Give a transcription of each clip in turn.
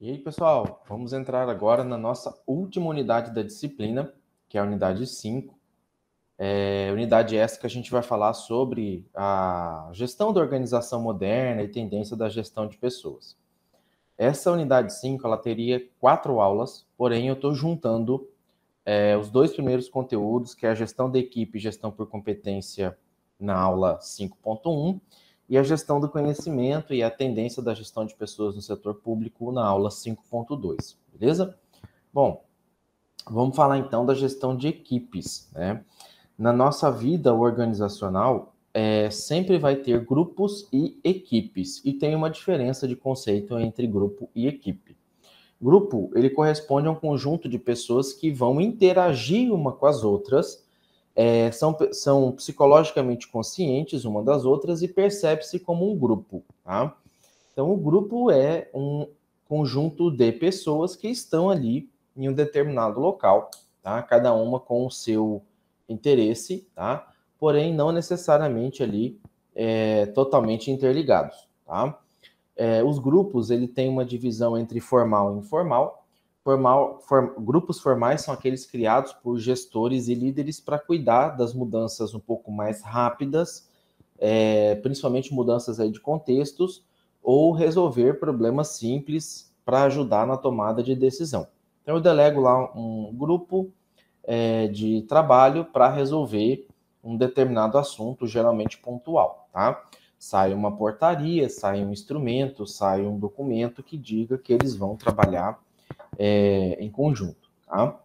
E aí, pessoal, vamos entrar agora na nossa última unidade da disciplina, que é a unidade 5. Unidade essa que a gente vai falar sobre a gestão da organização moderna e tendência da gestão de pessoas. Essa unidade 5, ela teria 4 aulas, porém eu estou juntando os 2 primeiros conteúdos, que é a gestão da equipe e gestão por competência na aula 5.1, e a gestão do conhecimento e a tendência da gestão de pessoas no setor público na aula 5.2, beleza? Bom, vamos falar então da gestão de equipes, né? Na nossa vida organizacional, sempre vai ter grupos e equipes, e tem uma diferença de conceito entre grupo e equipe. Grupo, ele corresponde a um conjunto de pessoas que vão interagir uma com as outras, são psicologicamente conscientes uma das outras e percebe-se como um grupo, tá? Então, o grupo é um conjunto de pessoas que estão ali em um determinado local, tá? Cada uma com o seu interesse, tá? Porém, não necessariamente ali totalmente interligados, tá? Os grupos, ele tem uma divisão entre formal e informal. Grupos formais são aqueles criados por gestores e líderes para cuidar das mudanças um pouco mais rápidas, principalmente mudanças aí de contextos, ou resolver problemas simples para ajudar na tomada de decisão. Então, eu delego lá um grupo de trabalho para resolver um determinado assunto, geralmente pontual, tá? Sai uma portaria, sai um instrumento, sai um documento que diga que eles vão trabalhar em conjunto, tá?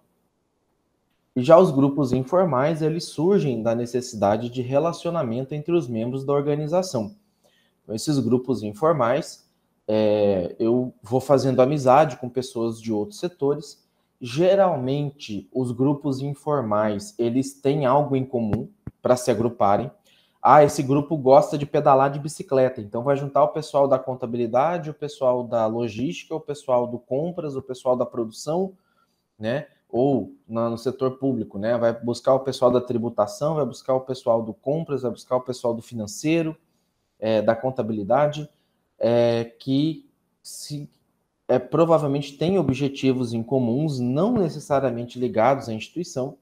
E já os grupos informais, eles surgem da necessidade de relacionamento entre os membros da organização. Então, esses grupos informais, eu vou fazendo amizade com pessoas de outros setores. Geralmente, os grupos informais, eles têm algo em comum para se agruparem. Ah, esse grupo gosta de pedalar de bicicleta, então vai juntar o pessoal da contabilidade, o pessoal da logística, o pessoal do compras, o pessoal da produção, né? Ou no setor público, né? Vai buscar o pessoal da tributação, vai buscar o pessoal do compras, vai buscar o pessoal do financeiro, da contabilidade, que provavelmente têm objetivos em comuns, não necessariamente ligados à instituição,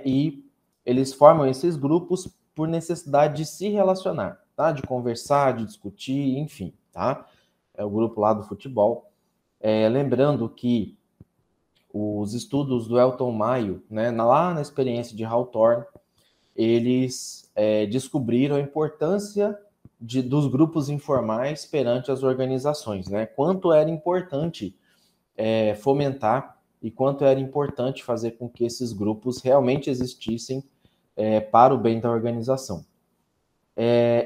e eles formam esses grupos por necessidade de se relacionar, tá? De conversar, de discutir, enfim, tá? É o grupo lá do futebol. Lembrando que os estudos do Elton Mayo, né, lá na experiência de Hawthorne, eles descobriram a importância dos grupos informais perante as organizações, né? Quanto era importante fomentar e quanto era importante fazer com que esses grupos realmente existissem para o bem da organização.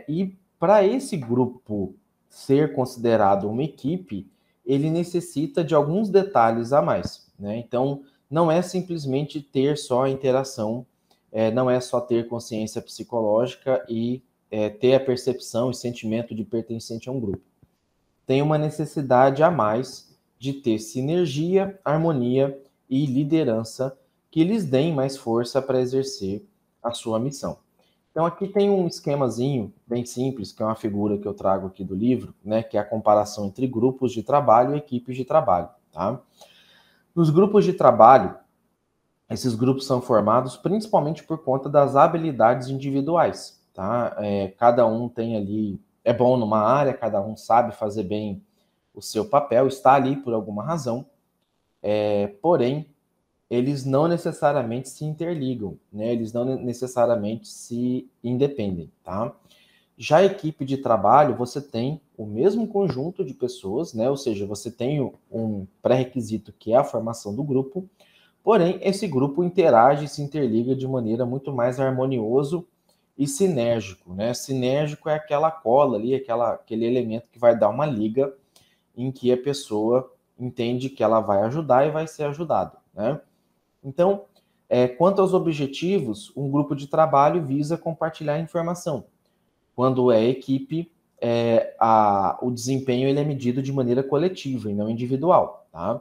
E para esse grupo ser considerado uma equipe, ele necessita de alguns detalhes a mais, né? Então, não é simplesmente ter só a interação, não é só ter consciência psicológica e ter a percepção e sentimento de pertencente a um grupo. Tem uma necessidade a mais de ter sinergia, harmonia e liderança que lhes deem mais força para exercer a sua missão. Então, aqui tem um esquemazinho bem simples, que é uma figura que eu trago aqui do livro, né, que é a comparação entre grupos de trabalho e equipes de trabalho, tá? Nos grupos de trabalho, esses grupos são formados principalmente por conta das habilidades individuais, tá? Cada um tem ali, é bom numa área, cada um sabe fazer bem o seu papel, está ali por alguma razão, porém, eles não necessariamente se interligam, né? Eles não necessariamente se independem, tá? Já a equipe de trabalho, você tem o mesmo conjunto de pessoas, né? Ou seja, você tem um pré-requisito que é a formação do grupo, porém, esse grupo interage e se interliga de maneira muito mais harmonioso e sinérgico, né? Sinérgico é aquela cola ali, aquele elemento que vai dar uma liga em que a pessoa entende que ela vai ajudar e vai ser ajudado, né? Então, quanto aos objetivos, um grupo de trabalho visa compartilhar informação. Quando é equipe, o desempenho ele é medido de maneira coletiva e não individual, tá?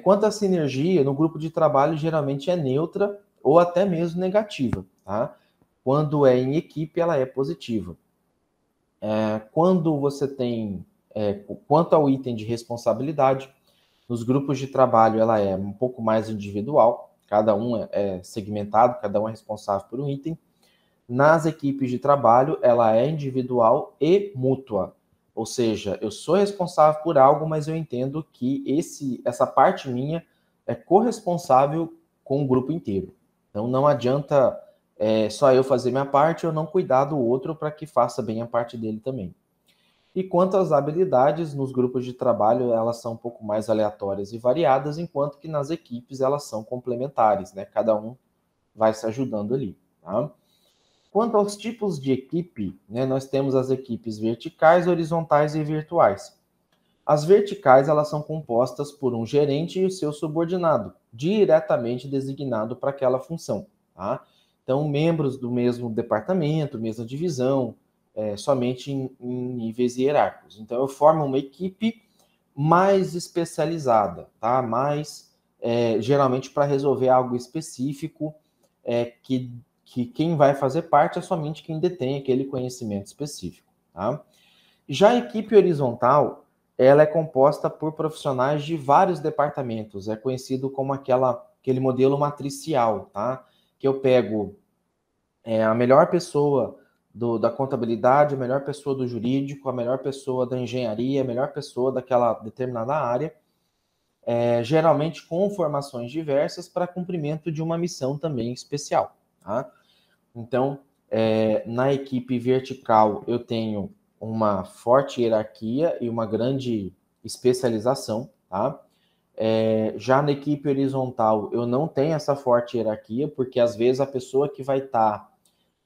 Quanto à sinergia, no grupo de trabalho geralmente é neutra ou até mesmo negativa, tá? Quando é em equipe, ela é positiva. Quando você tem quanto ao item de responsabilidade, nos grupos de trabalho ela é um pouco mais individual, cada um é segmentado, cada um é responsável por um item. Nas equipes de trabalho, ela é individual e mútua. Ou seja, eu sou responsável por algo, mas eu entendo que essa parte minha é corresponsável com o grupo inteiro. Então, não adianta só eu fazer minha parte, eu não cuidar do outro para que faça bem a parte dele também. E quanto às habilidades, nos grupos de trabalho, elas são um pouco mais aleatórias e variadas, enquanto que nas equipes elas são complementares, né? Cada um vai se ajudando ali, tá? Quanto aos tipos de equipe, né, nós temos as equipes verticais, horizontais e virtuais. As verticais, elas são compostas por um gerente e o seu subordinado, diretamente designado para aquela função, tá? Então, membros do mesmo departamento, mesma divisão, somente em níveis hierárquicos. Então, eu formo uma equipe mais especializada, tá? Mais, geralmente, para resolver algo específico, que quem vai fazer parte é somente quem detém aquele conhecimento específico, tá? Já a equipe horizontal, ela é composta por profissionais de vários departamentos, é conhecido como aquele modelo matricial, tá? Que eu pego a melhor pessoa da contabilidade, a melhor pessoa do jurídico, a melhor pessoa da engenharia, a melhor pessoa daquela determinada área, geralmente com formações diversas para cumprimento de uma missão também especial, tá? Então, na equipe vertical, eu tenho uma forte hierarquia e uma grande especialização, tá? Já na equipe horizontal, eu não tenho essa forte hierarquia, porque às vezes a pessoa que vai estar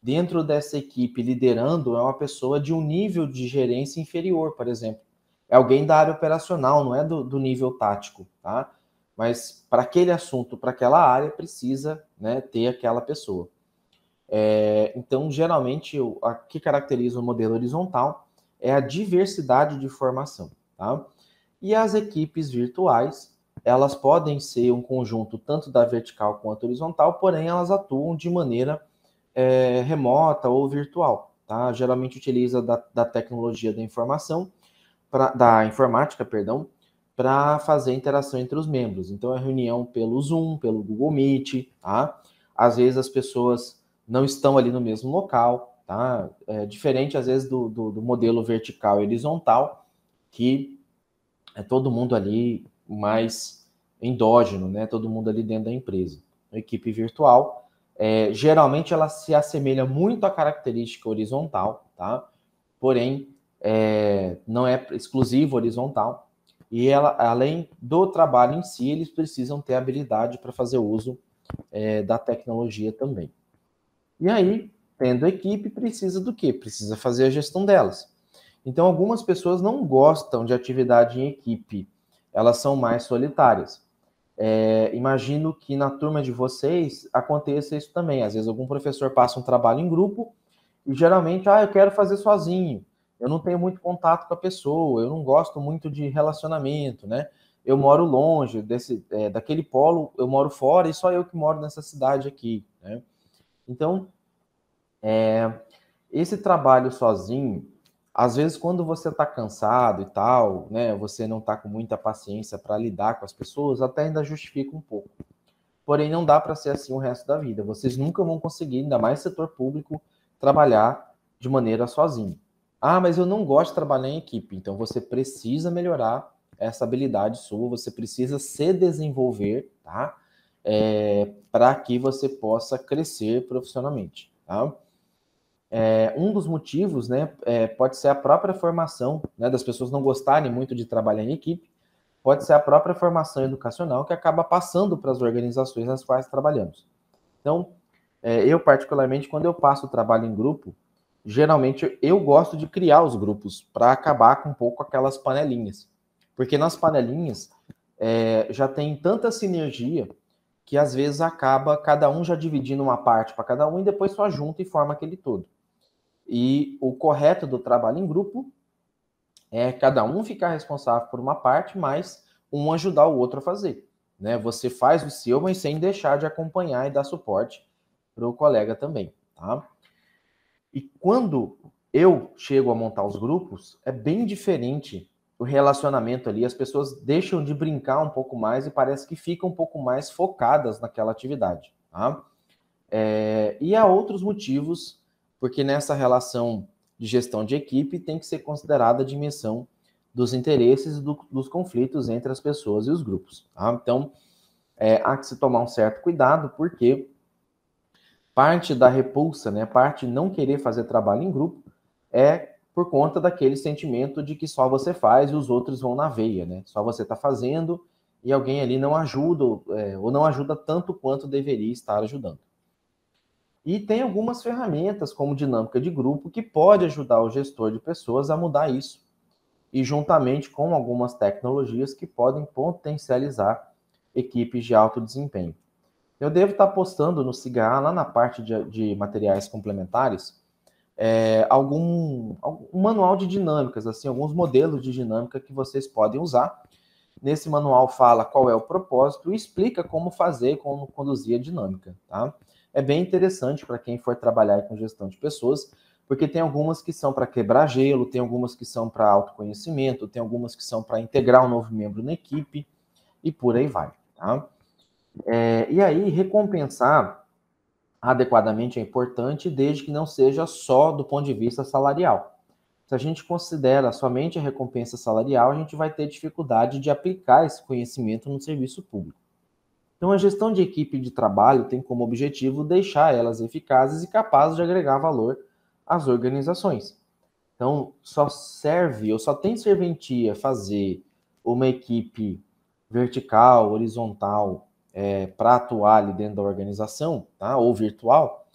dentro dessa equipe liderando é uma pessoa de um nível de gerência inferior, por exemplo. É alguém da área operacional, não é do nível tático, tá? Mas para aquele assunto, para aquela área, precisa, né, ter aquela pessoa. Então, geralmente, o que caracteriza o modelo horizontal é a diversidade de formação, tá? E as equipes virtuais, elas podem ser um conjunto tanto da vertical quanto horizontal, porém elas atuam de maneira remota ou virtual, tá? Geralmente utiliza da tecnologia da informação, da informática, perdão, para fazer interação entre os membros. Então, é reunião pelo Zoom, pelo Google Meet, tá? Às vezes as pessoas não estão ali no mesmo local, tá? É diferente, às vezes, do modelo vertical e horizontal, que é todo mundo ali mais endógeno, né? Todo mundo ali dentro da empresa. A equipe virtual, geralmente, ela se assemelha muito à característica horizontal, tá? Porém, não é exclusivo horizontal. E ela, além do trabalho em si, eles precisam ter habilidade para fazer uso da tecnologia também. E aí, tendo equipe, precisa do quê? Precisa fazer a gestão delas. Então, algumas pessoas não gostam de atividade em equipe, elas são mais solitárias. Imagino que na turma de vocês aconteça isso também. Às vezes, algum professor passa um trabalho em grupo e geralmente, eu quero fazer sozinho. Eu não tenho muito contato com a pessoa, eu não gosto muito de relacionamento, né? Eu moro longe daquele polo, eu moro fora e só eu que moro nessa cidade aqui, né? Então, esse trabalho sozinho, às vezes quando você está cansado e tal, né? Você não está com muita paciência para lidar com as pessoas, até ainda justifica um pouco. Porém, não dá para ser assim o resto da vida. Vocês nunca vão conseguir, ainda mais setor público, trabalhar de maneira sozinho. Ah, mas eu não gosto de trabalhar em equipe. Então, você precisa melhorar essa habilidade sua, você precisa se desenvolver, tá? Para que você possa crescer profissionalmente, tá? Um dos motivos, né, pode ser a própria formação, né, das pessoas não gostarem muito de trabalhar em equipe, pode ser a própria formação educacional que acaba passando para as organizações nas quais trabalhamos. Então, eu particularmente, quando eu passo o trabalho em grupo, geralmente eu gosto de criar os grupos para acabar com um pouco aquelas panelinhas. Porque nas panelinhas já tem tanta sinergia que às vezes acaba cada um já dividindo uma parte para cada um e depois só junta e forma aquele todo. E o correto do trabalho em grupo é cada um ficar responsável por uma parte, mas um ajudar o outro a fazer. Né? Você faz o seu, mas sem deixar de acompanhar e dar suporte para o colega também. Tá? E quando eu chego a montar os grupos, é bem diferente o relacionamento ali, as pessoas deixam de brincar um pouco mais e parece que ficam um pouco mais focadas naquela atividade, tá? E há outros motivos, porque nessa relação de gestão de equipe tem que ser considerada a dimensão dos interesses e dos conflitos entre as pessoas e os grupos, tá? Então, há que se tomar um certo cuidado, porque parte da repulsa, né, parte de não querer fazer trabalho em grupo é por conta daquele sentimento de que só você faz e os outros vão na veia, né? Só você está fazendo e alguém ali não ajuda, ou não ajuda tanto quanto deveria estar ajudando. E tem algumas ferramentas, como dinâmica de grupo, que pode ajudar o gestor de pessoas a mudar isso. E juntamente com algumas tecnologias que podem potencializar equipes de alto desempenho. Eu devo estar postando no SIGA, lá na parte de materiais complementares, um manual de dinâmicas, assim, alguns modelos de dinâmica que vocês podem usar. Nesse manual fala qual é o propósito e explica como fazer, como conduzir a dinâmica, tá? É bem interessante para quem for trabalhar com gestão de pessoas, porque tem algumas que são para quebrar gelo, tem algumas que são para autoconhecimento, tem algumas que são para integrar um novo membro na equipe e por aí vai, tá? E aí, recompensar adequadamente é importante, desde que não seja só do ponto de vista salarial. Se a gente considera somente a recompensa salarial, a gente vai ter dificuldade de aplicar esse conhecimento no serviço público. Então, a gestão de equipe de trabalho tem como objetivo deixar elas eficazes e capazes de agregar valor às organizações. Então, só serve ou só tem serventia fazer uma equipe vertical, horizontal, para atuar ali dentro da organização, tá? Ou virtual,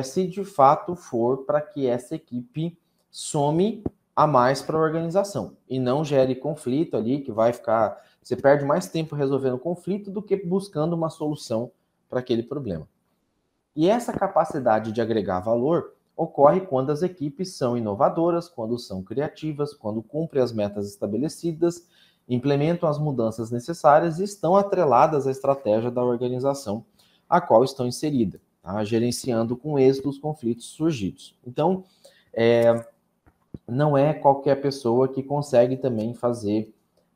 se de fato for para que essa equipe some a mais para a organização e não gere conflito ali, que vai ficar. Você perde mais tempo resolvendo conflito do que buscando uma solução para aquele problema. E essa capacidade de agregar valor ocorre quando as equipes são inovadoras, quando são criativas, quando cumprem as metas estabelecidas, implementam as mudanças necessárias e estão atreladas à estratégia da organização a qual estão inseridas, tá? Gerenciando com êxito os conflitos surgidos. Então, não é qualquer pessoa que consegue também fazer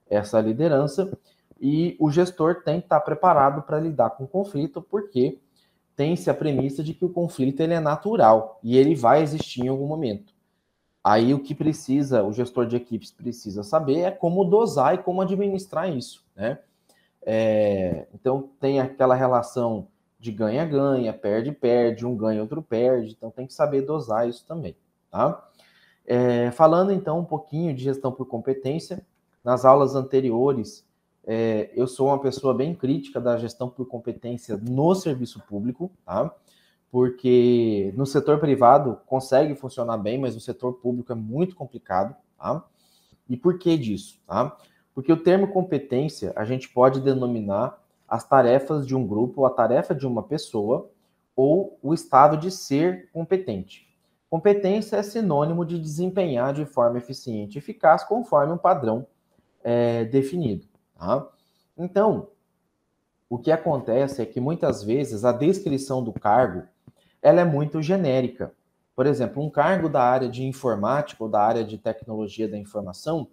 essa liderança, e o gestor tem que estar preparado para lidar com o conflito, porque tem-se a premissa de que o conflito ele é natural e ele vai existir em algum momento. Aí o que precisa, o gestor de equipes precisa saber é como dosar e como administrar isso, né? Então tem aquela relação de ganha-ganha, perde-perde, um ganha, outro perde, então tem que saber dosar isso também, tá? Falando então um pouquinho de gestão por competência, nas aulas anteriores eu sou uma pessoa bem crítica da gestão por competência no serviço público, tá? Porque no setor privado consegue funcionar bem, mas no setor público é muito complicado, tá? E por que disso, tá? Porque o termo competência a gente pode denominar as tarefas de um grupo, a tarefa de uma pessoa ou o estado de ser competente. Competência é sinônimo de desempenhar de forma eficiente e eficaz conforme um padrão definido. Tá? Então, o que acontece é que muitas vezes a descrição do cargo ela é muito genérica. Por exemplo, um cargo da área de informática ou da área de tecnologia da informação,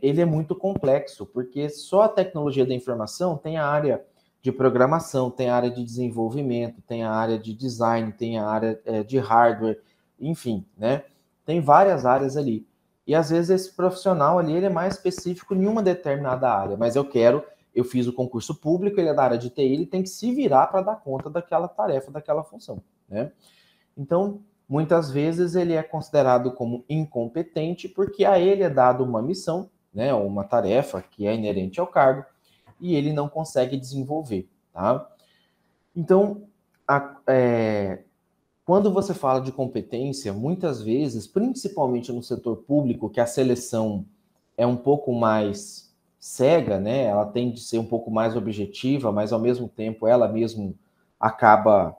ele é muito complexo, porque só a tecnologia da informação tem a área de programação, tem a área de desenvolvimento, tem a área de design, tem a área de hardware, enfim, né? Tem várias áreas ali. E às vezes esse profissional ali ele é mais específico em uma determinada área, mas eu fiz o concurso público, ele é da área de TI, ele tem que se virar para dar conta daquela tarefa, daquela função, né? Então, muitas vezes ele é considerado como incompetente porque a ele é dado uma missão, né, ou uma tarefa que é inerente ao cargo e ele não consegue desenvolver, tá? Então, quando você fala de competência, muitas vezes, principalmente no setor público, que a seleção é um pouco mais cega, né? Ela tem de ser um pouco mais objetiva, mas ao mesmo tempo ela mesmo acaba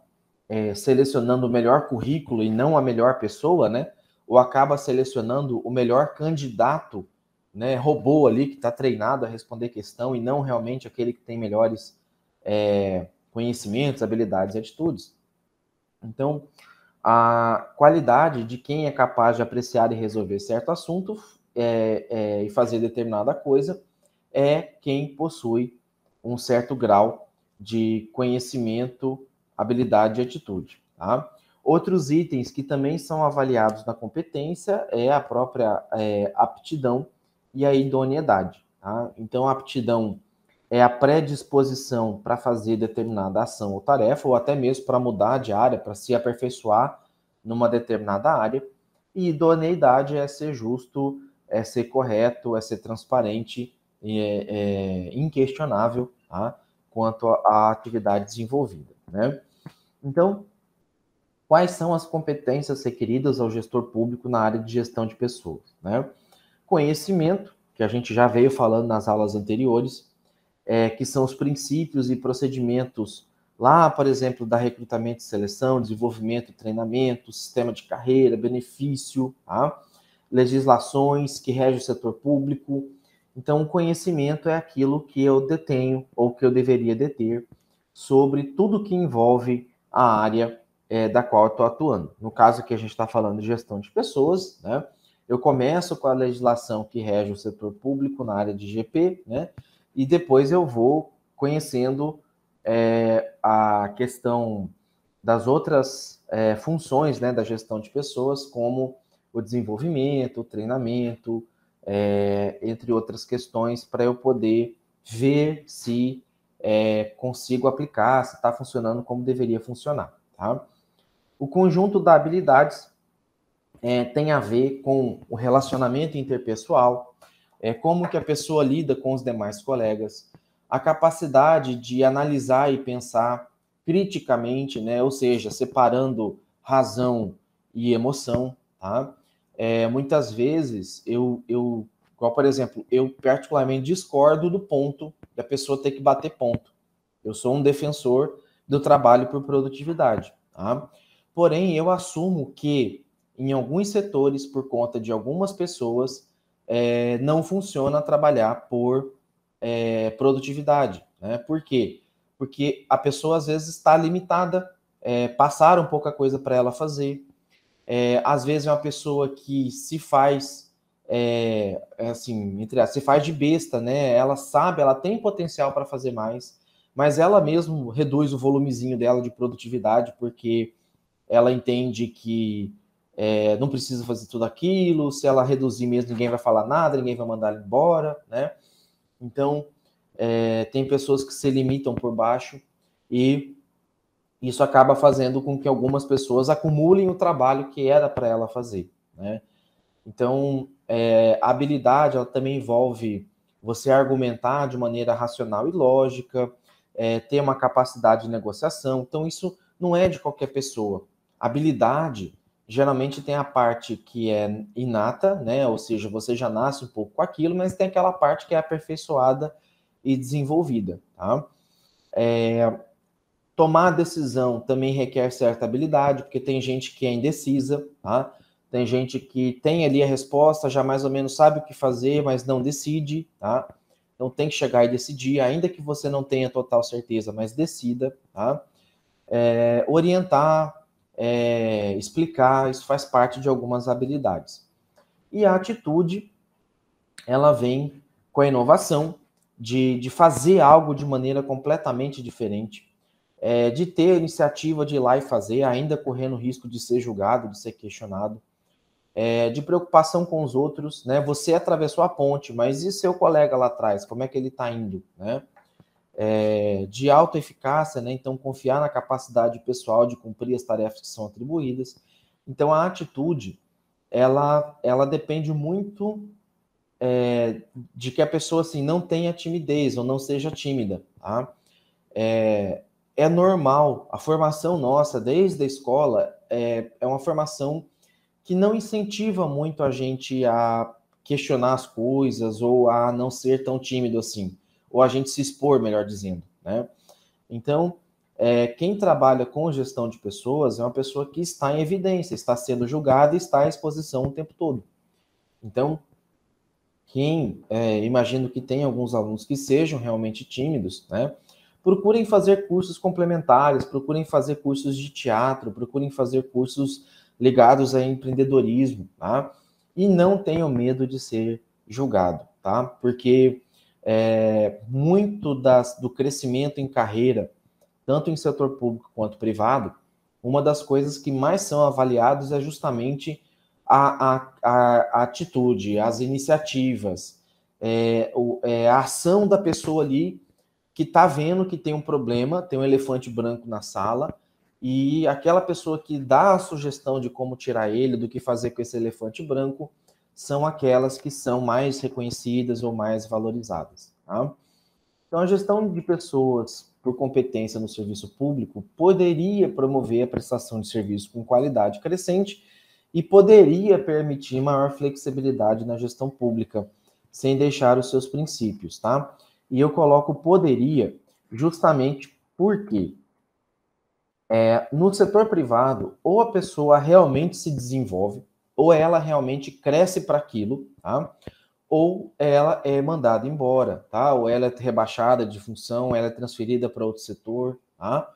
selecionando o melhor currículo e não a melhor pessoa, né? Ou acaba selecionando o melhor candidato, né? Robô ali que está treinado a responder questão e não realmente aquele que tem melhores conhecimentos, habilidades e atitudes. Então, a qualidade de quem é capaz de apreciar e resolver certo assunto e fazer determinada coisa é quem possui um certo grau de conhecimento, habilidade e atitude. Tá? Outros itens que também são avaliados na competência é a própria aptidão e a idoneidade. Tá? Então, a aptidão é a predisposição para fazer determinada ação ou tarefa, ou até mesmo para mudar de área, para se aperfeiçoar numa determinada área. E idoneidade é ser justo, é ser correto, é ser transparente e inquestionável, tá? Quanto à atividade desenvolvida, né? Então, quais são as competências requeridas ao gestor público na área de gestão de pessoas, né? Conhecimento, que a gente já veio falando nas aulas anteriores, que são os princípios e procedimentos lá, por exemplo, da recrutamento e seleção, desenvolvimento, treinamento, sistema de carreira, benefício, tá? Legislações que regem o setor público. Então, o conhecimento é aquilo que eu detenho ou que eu deveria deter sobre tudo que envolve a área da qual eu estou atuando. No caso aqui, a gente está falando de gestão de pessoas, né? Eu começo com a legislação que rege o setor público na área de GP, né? E depois eu vou conhecendo a questão das outras funções, né, da gestão de pessoas, como o desenvolvimento, o treinamento, entre outras questões, para eu poder ver se consigo aplicar, se está funcionando como deveria funcionar. Tá? O conjunto de habilidades tem a ver com o relacionamento interpessoal, como que a pessoa lida com os demais colegas, a capacidade de analisar e pensar criticamente, né? Ou seja, separando razão e emoção, tá? Muitas vezes, igual, por exemplo, eu particularmente discordo do ponto da pessoa ter que bater ponto. Eu sou um defensor do trabalho por produtividade, tá? Porém, eu assumo que em alguns setores, por conta de algumas pessoas, não funciona trabalhar por produtividade. Né? Por quê? Porque a pessoa, às vezes, está limitada, passaram pouca coisa para ela fazer. Às vezes, é uma pessoa que se faz, se faz de besta, né? Ela sabe, ela tem potencial para fazer mais, mas ela mesmo reduz o volumezinho dela de produtividade, porque ela entende que não precisa fazer tudo aquilo, se ela reduzir mesmo, ninguém vai falar nada, ninguém vai mandar ela embora, né? Então, tem pessoas que se limitam por baixo e isso acaba fazendo com que algumas pessoas acumulem o trabalho que era para ela fazer, né? Então, a habilidade, ela também envolve você argumentar de maneira racional e lógica, ter uma capacidade de negociação. Então, isso não é de qualquer pessoa. Habilidade, geralmente tem a parte que é inata, né? Ou seja, você já nasce um pouco com aquilo, mas tem aquela parte que é aperfeiçoada e desenvolvida, tá? Tomar a decisão também requer certa habilidade, porque tem gente que é indecisa, tá? Tem gente que tem ali a resposta, já mais ou menos sabe o que fazer, mas não decide, tá? Então tem que chegar e decidir, ainda que você não tenha total certeza, mas decida, tá? Orientar, explicar, isso faz parte de algumas habilidades. E a atitude, ela vem com a inovação de fazer algo de maneira completamente diferente, de ter a iniciativa de ir lá e fazer, ainda correndo o risco de ser julgado, de ser questionado, de preocupação com os outros, né? Você atravessou a ponte, mas e seu colega lá atrás? Como é que ele está indo, né? De autoeficácia, né? Então, confiar na capacidade pessoal de cumprir as tarefas que são atribuídas. Então, a atitude, ela depende muito de que a pessoa assim, não tenha timidez ou não seja tímida, tá? É normal, a formação nossa desde a escola é uma formação que não incentiva muito a gente a questionar as coisas ou a não ser tão tímido assim, ou a gente se expor, melhor dizendo, né? Então, quem trabalha com gestão de pessoas é uma pessoa que está em evidência, está sendo julgada e está à exposição o tempo todo. Então, imagino que tem alguns alunos que sejam realmente tímidos, né? Procurem fazer cursos complementares, procurem fazer cursos de teatro, procurem fazer cursos ligados a empreendedorismo, tá? e não tenham medo de ser julgado, tá? Porque muito do crescimento em carreira, tanto em setor público quanto privado, uma das coisas que mais são avaliados é justamente a atitude, as iniciativas, a ação da pessoa ali que está vendo que tem um problema, tem um elefante branco na sala, e aquela pessoa que dá a sugestão de como tirar ele, do que fazer com esse elefante branco, são aquelas que são mais reconhecidas ou mais valorizadas. Tá? Então, a gestão de pessoas por competência no serviço público poderia promover a prestação de serviço com qualidade crescente e poderia permitir maior flexibilidade na gestão pública, sem deixar os seus princípios, tá? E eu coloco poderia justamente porque no setor privado, ou a pessoa realmente se desenvolve, ou ela realmente cresce para aquilo, tá? Ou ela é mandada embora, tá? Ou ela é rebaixada de função, ela é transferida para outro setor, tá?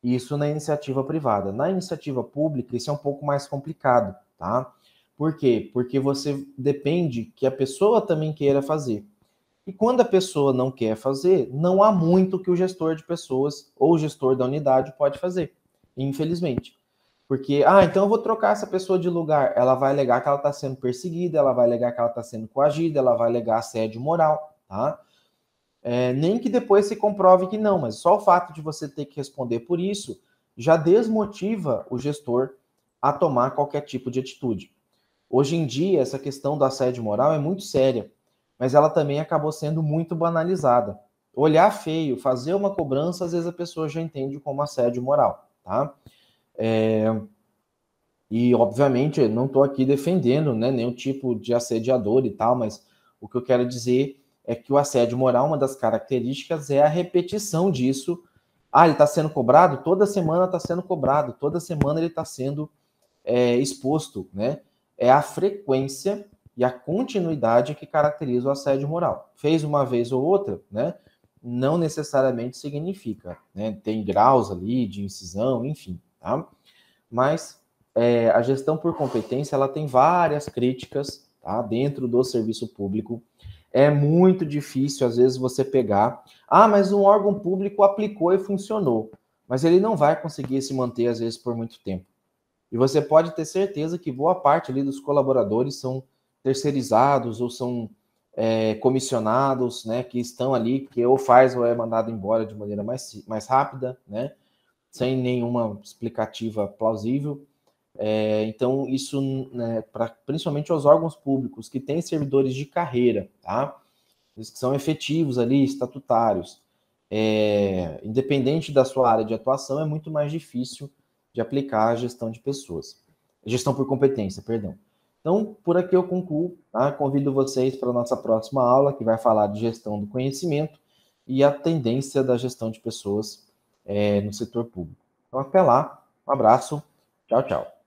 Isso na iniciativa privada. Na iniciativa pública, isso é um pouco mais complicado, tá? Por quê? Porque você depende que a pessoa também queira fazer. E quando a pessoa não quer fazer, não há muito que o gestor de pessoas ou o gestor da unidade pode fazer, infelizmente. Porque, então eu vou trocar essa pessoa de lugar. Ela vai alegar que ela está sendo perseguida, ela vai alegar que ela está sendo coagida, ela vai alegar assédio moral, tá? Nem que depois se comprove que não, mas só o fato de você ter que responder por isso já desmotiva o gestor a tomar qualquer tipo de atitude. Hoje em dia, essa questão do assédio moral é muito séria, mas ela também acabou sendo muito banalizada. Olhar feio, fazer uma cobrança, às vezes a pessoa já entende como assédio moral, tá? E, obviamente, eu não estou aqui defendendo, né, nenhum tipo de assediador e tal, mas o que eu quero dizer é que o assédio moral, uma das características é a repetição disso. Ele está sendo cobrado? Toda semana está sendo cobrado, toda semana ele está sendo exposto, né? É a frequência e a continuidade que caracteriza o assédio moral. Fez uma vez ou outra, né? Não necessariamente significa, né? Tem graus ali de incisão, enfim, tá? Mas a gestão por competência, ela tem várias críticas, tá? Dentro do serviço público. É muito difícil, às vezes, você pegar... mas um órgão público aplicou e funcionou. Mas ele não vai conseguir se manter, às vezes, por muito tempo. E você pode ter certeza que boa parte ali dos colaboradores são terceirizados ou são comissionados, né, que estão ali, que ou faz ou é mandado embora de maneira mais rápida, né, sem nenhuma explicativa plausível. Então, isso, né, principalmente os órgãos públicos que têm servidores de carreira, tá? Eles que são efetivos ali, estatutários, independente da sua área de atuação, é muito mais difícil de aplicar a gestão de pessoas. Gestão por competência, perdão. Então, por aqui eu concluo, tá? Convido vocês para a nossa próxima aula, que vai falar de gestão do conhecimento e a tendência da gestão de pessoas no setor público. Então, até lá, um abraço, tchau, tchau.